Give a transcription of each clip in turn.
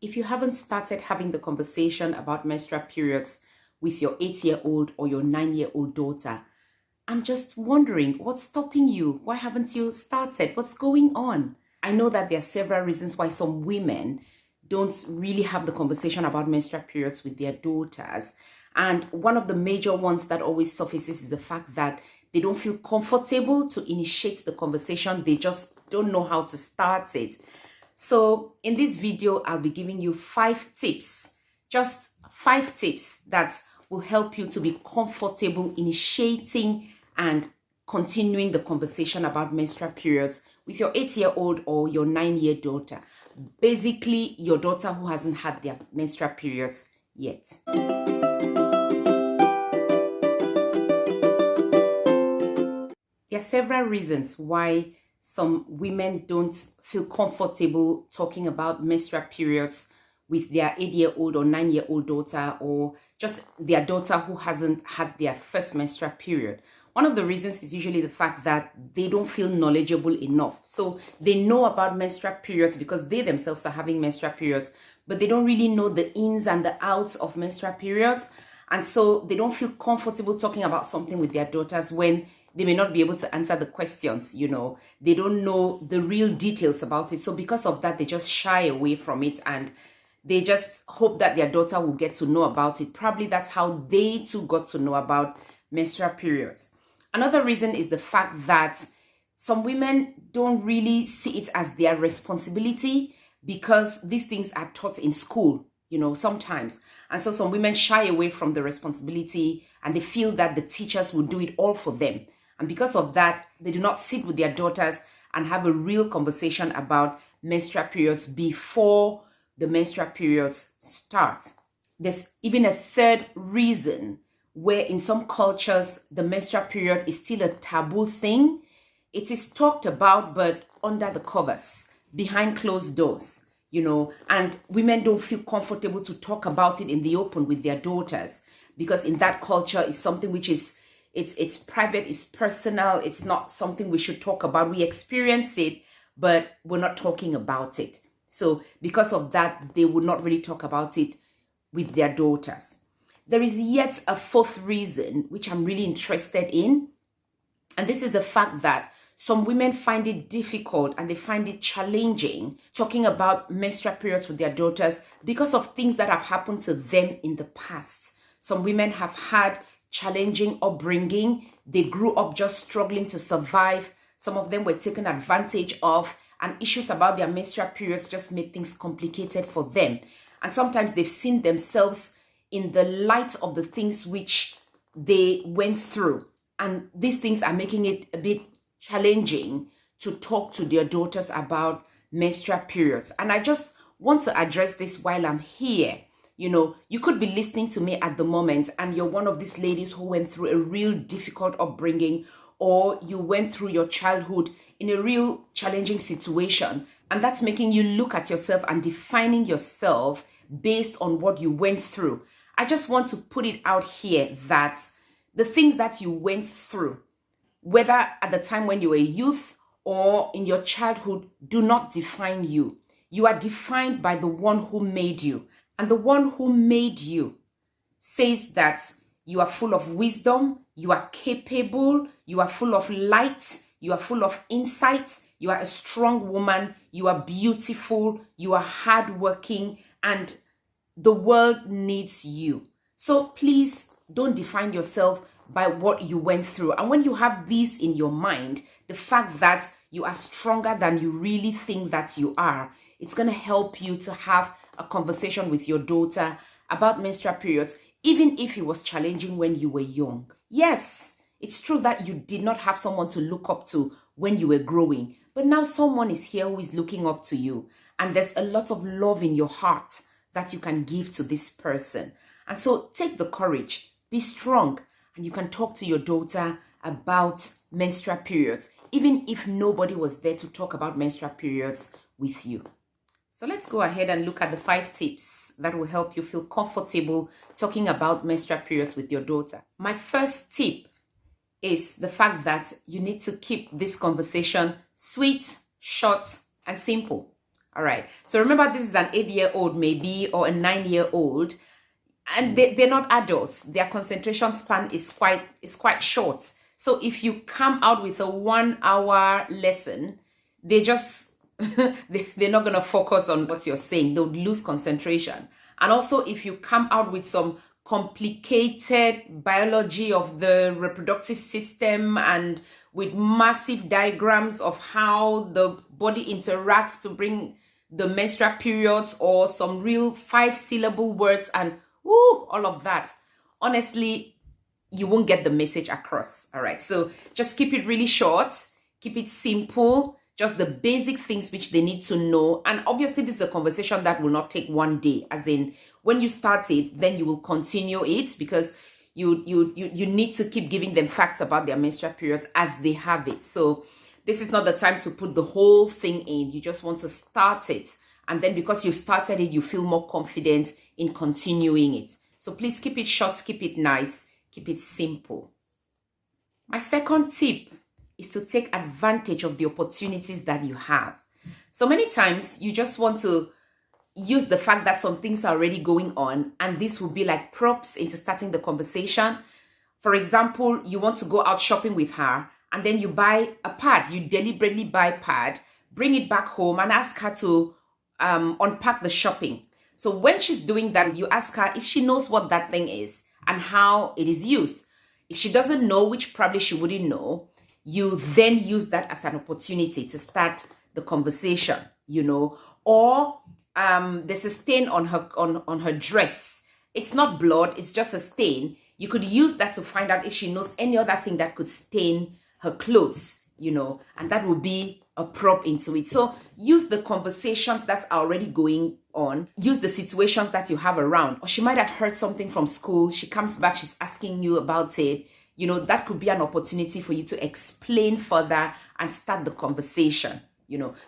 If you haven't started having the conversation about menstrual periods with your 8-year-old or your 9-year-old daughter, I'm just wondering what's stopping you? Why haven't you started? What's going on? I know that there are several reasons why some women don't really have the conversation about menstrual periods with their daughters. And one of the major ones that always surfaces is the fact that they don't feel comfortable to initiate the conversation. They just don't know how to start it. So in this video, I'll be giving you 5 tips, just 5 tips that will help you to be comfortable initiating and continuing the conversation about menstrual periods with your 8-year-old or your 9-year daughter. Basically, your daughter who hasn't had their menstrual periods yet. There are several reasons why some women don't feel comfortable talking about menstrual periods with their 8-year-old or 9-year-old daughter, or just their daughter who hasn't had their first menstrual period. One of the reasons is usually the fact that they don't feel knowledgeable enough. So they know about menstrual periods because they themselves are having menstrual periods, but they don't really know the ins and the outs of menstrual periods. And so they don't feel comfortable talking about something with their daughters when they may not be able to answer the questions, They don't know the real details about it. So because of that, they just shy away from it and they just hope that their daughter will get to know about it. Probably that's how they too got to know about menstrual periods. Another reason is the fact that some women don't really see it as their responsibility because these things are taught in school, sometimes. And so some women shy away from the responsibility and they feel that the teachers will do it all for them. And because of that, they do not sit with their daughters and have a real conversation about menstrual periods before the menstrual periods start. There's even a third reason where in some cultures, the menstrual period is still a taboo thing. It is talked about, but under the covers, behind closed doors, and women don't feel comfortable to talk about it in the open with their daughters because in that culture, it's something which is it's private, it's personal, it's not something we should talk about. We experience it, but we're not talking about it. So because of that, they would not really talk about it with their daughters. There is yet a 4th reason, which I'm really interested in. And this is the fact that some women find it difficult and they find it challenging talking about menstrual periods with their daughters because of things that have happened to them in the past. Some women have had challenging upbringing. They grew up just struggling to survive. Some of them were taken advantage of, and issues about their menstrual periods just made things complicated for them. And sometimes they've seen themselves in the light of the things which they went through. And these things are making it a bit challenging to talk to their daughters about menstrual periods. And I just want to address this while I'm here. You could be listening to me at the moment and you're one of these ladies who went through a real difficult upbringing, or you went through your childhood in a real challenging situation. And that's making you look at yourself and defining yourself based on what you went through. I just want to put it out here that the things that you went through, whether at the time when you were a youth or in your childhood, do not define you. You are defined by the one who made you. And the one who made you says that you are full of wisdom, you are capable, you are full of light, you are full of insight, you are a strong woman, you are beautiful, you are hardworking, and the world needs you. So please don't define yourself by what you went through. And when you have these in your mind, the fact that you are stronger than you really think that you are, it's going to help you to have a conversation with your daughter about menstrual periods, even if it was challenging when you were young. Yes, it's true that you did not have someone to look up to when you were growing, but now someone is here who is looking up to you, and there's a lot of love in your heart that you can give to this person. And so take the courage, be strong, and you can talk to your daughter about menstrual periods, even if nobody was there to talk about menstrual periods with you. So let's go ahead and look at the 5 tips that will help you feel comfortable talking about menstrual periods with your daughter. My first tip is the fact that you need to keep this conversation sweet, short, and simple. All right. So remember, this is an 8-year-old maybe, or a 9-year-old, and they're not adults. Their concentration span is quite short. So if you come out with a 1-hour lesson, they just they're not going to focus on what you're saying. They'll lose concentration. And also, if you come out with some complicated biology of the reproductive system and with massive diagrams of how the body interacts to bring the menstrual periods, or some real 5-syllable words and all of that, honestly, you won't get the message across. All right. So just keep it really short, keep it simple, just the basic things which they need to know. And obviously, this is a conversation that will not take one day, as in when you start it, then you will continue it, because you need to keep giving them facts about their menstrual periods as they have it. So this is not the time to put the whole thing in. You just want to start it. And then because you've started it, you feel more confident in continuing it. So please keep it short, keep it nice, keep it simple. My second tip is to take advantage of the opportunities that you have. So many times you just want to use the fact that some things are already going on, and this will be like props into starting the conversation. For example, you want to go out shopping with her, and then you buy a pad. You deliberately buy a pad, bring it back home, and ask her to unpack the shopping. So when she's doing that, you ask her if she knows what that thing is and how it is used. If she doesn't know, which probably she wouldn't know, you then use that as an opportunity to start the conversation, or there's a stain on her dress. It's not blood, it's just a stain. You could use that to find out if she knows any other thing that could stain her clothes, and that would be a prop into it. So use the conversations that are already going on. Use the situations that you have around. Or she might have heard something from school. She comes back, she's asking you about it. That could be an opportunity for you to explain further and start the conversation,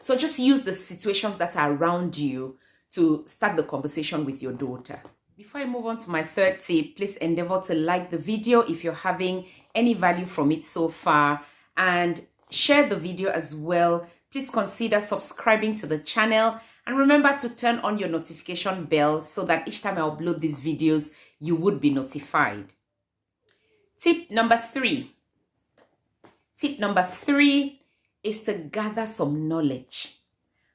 So just use the situations that are around you to start the conversation with your daughter. Before I move on to my third tip, please endeavor to like the video if you're having any value from it so far, and share the video as well. Please consider subscribing to the channel, and remember to turn on your notification bell so that each time I upload these videos, you would be notified. Tip number 3. Tip number 3 is to gather some knowledge.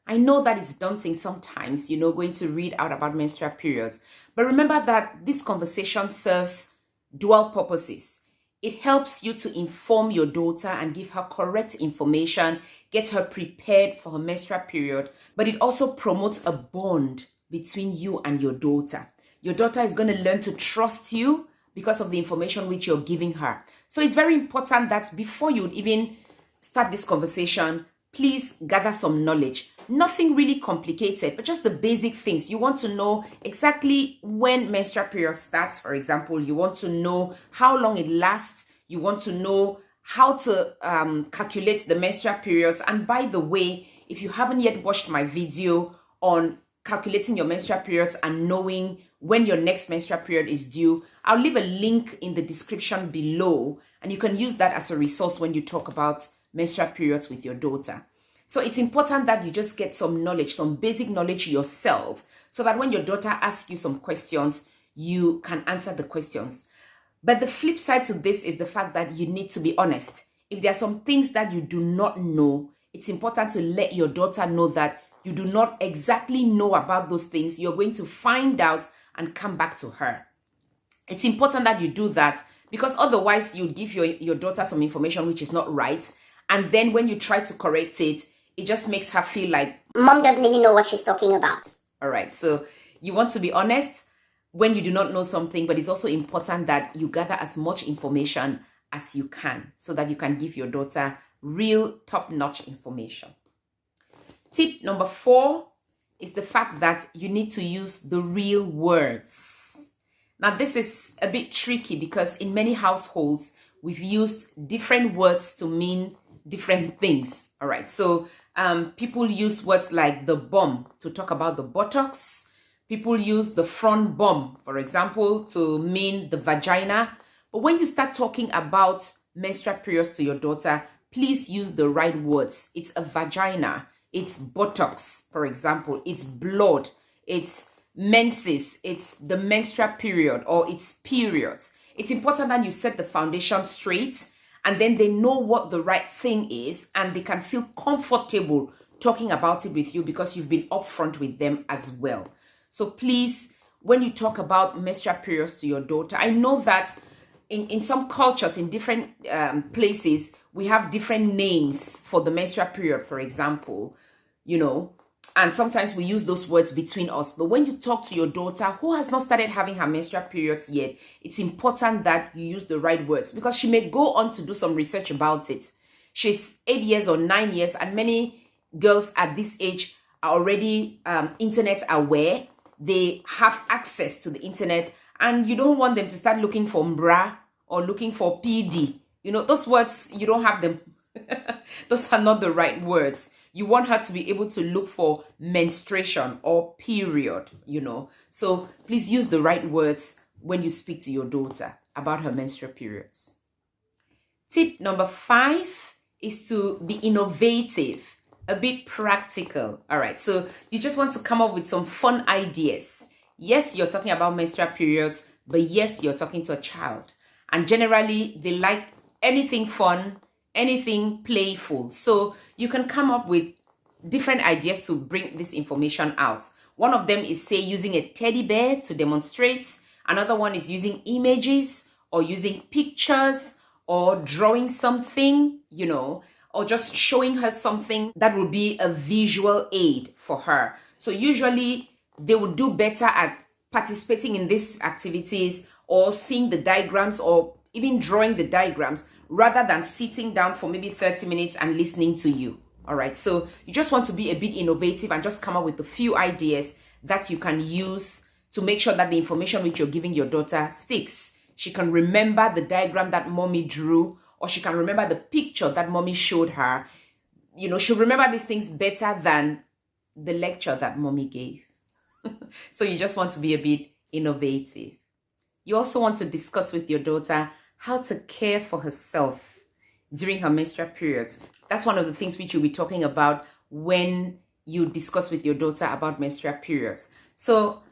I know that it's daunting sometimes, going to read out about menstrual periods. But remember that this conversation serves dual purposes. It helps you to inform your daughter and give her correct information, get her prepared for her menstrual period. But it also promotes a bond between you and your daughter. Your daughter is going to learn to trust you because of the information which you're giving her. So it's very important that before you even start this conversation, please gather some knowledge. Nothing really complicated, but just the basic things. You want to know exactly when menstrual period starts, for example. You want to know how long it lasts. You want to know how to calculate the menstrual periods. And by the way, if you haven't yet watched my video on calculating your menstrual periods and knowing when your next menstrual period is due, I'll leave a link in the description below, and you can use that as a resource when you talk about menstrual periods with your daughter. So it's important that you just get some knowledge, some basic knowledge yourself, so that when your daughter asks you some questions, you can answer the questions. But the flip side to this is the fact that you need to be honest. If there are some things that you do not know, it's important to let your daughter know that you do not exactly know about those things. You're going to find out and come back to her. It's important that you do that, because otherwise you give your daughter some information which is not right. And then when you try to correct it, it just makes her feel like mom doesn't even know what she's talking about. All right. So you want to be honest when you do not know something, but it's also important that you gather as much information as you can so that you can give your daughter real top-notch information. Tip number 4 is the fact that you need to use the real words. Now, this is a bit tricky because in many households, we've used different words to mean different things. All right. So people use words like the bum to talk about the buttocks. People use the front bum, for example, to mean the vagina. But when you start talking about menstrual periods to your daughter, please use the right words. It's a vagina. it's buttocks, for example, it's blood, it's menses, it's the menstrual period, or it's periods. It's important that you set the foundation straight, and then they know what the right thing is, and they can feel comfortable talking about it with you because you've been upfront with them as well. So please, when you talk about menstrual periods to your daughter, I know that in some cultures, in different places, we have different names for the menstrual period, for example, and sometimes we use those words between us. But when you talk to your daughter who has not started having her menstrual periods yet, it's important that you use the right words, because she may go on to do some research about it. She's 8 years or 9 years, and many girls at this age are already internet aware. They have access to the internet, and you don't want them to start looking for bra or looking for PD. Those words, you don't have them. Those are not the right words. You want her to be able to look for menstruation or period, So please use the right words when you speak to your daughter about her menstrual periods. Tip number 5 is to be innovative, a bit practical. All right, so you just want to come up with some fun ideas. Yes, you're talking about menstrual periods, but yes, you're talking to a child. And generally, they like anything fun, anything playful. So you can come up with different ideas to bring this information out. One of them is, say, using a teddy bear to demonstrate. Another one is using images or using pictures or drawing something, or just showing her something that will be a visual aid for her. So usually they would do better at participating in these activities or seeing the diagrams or even drawing the diagrams rather than sitting down for maybe 30 minutes and listening to you. All right, so you just want to be a bit innovative and just come up with a few ideas that you can use to make sure that the information which you're giving your daughter sticks. She can remember the diagram that mommy drew, or she can remember the picture that mommy showed her. She'll remember these things better than the lecture that mommy gave. So you just want to be a bit innovative. You also want to discuss with your daughter how to care for herself during her menstrual periods. That's one of the things which you'll be talking about when you discuss with your daughter about menstrual periods. So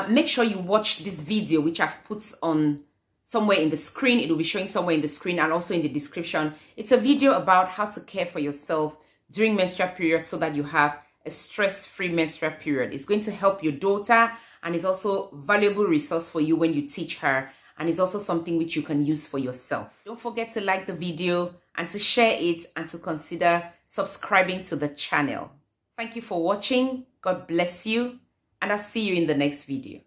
make sure you watch this video, which I've put on somewhere in the screen. It will be showing somewhere in the screen and also in the description. It's a video about how to care for yourself during menstrual periods so that you have a stress-free menstrual period. It's going to help your daughter, and it's also a valuable resource for you when you teach her, and it's also something which you can use for yourself. Don't forget to like the video and to share it and to consider subscribing to the channel. Thank you for watching. God bless you, and I'll see you in the next video.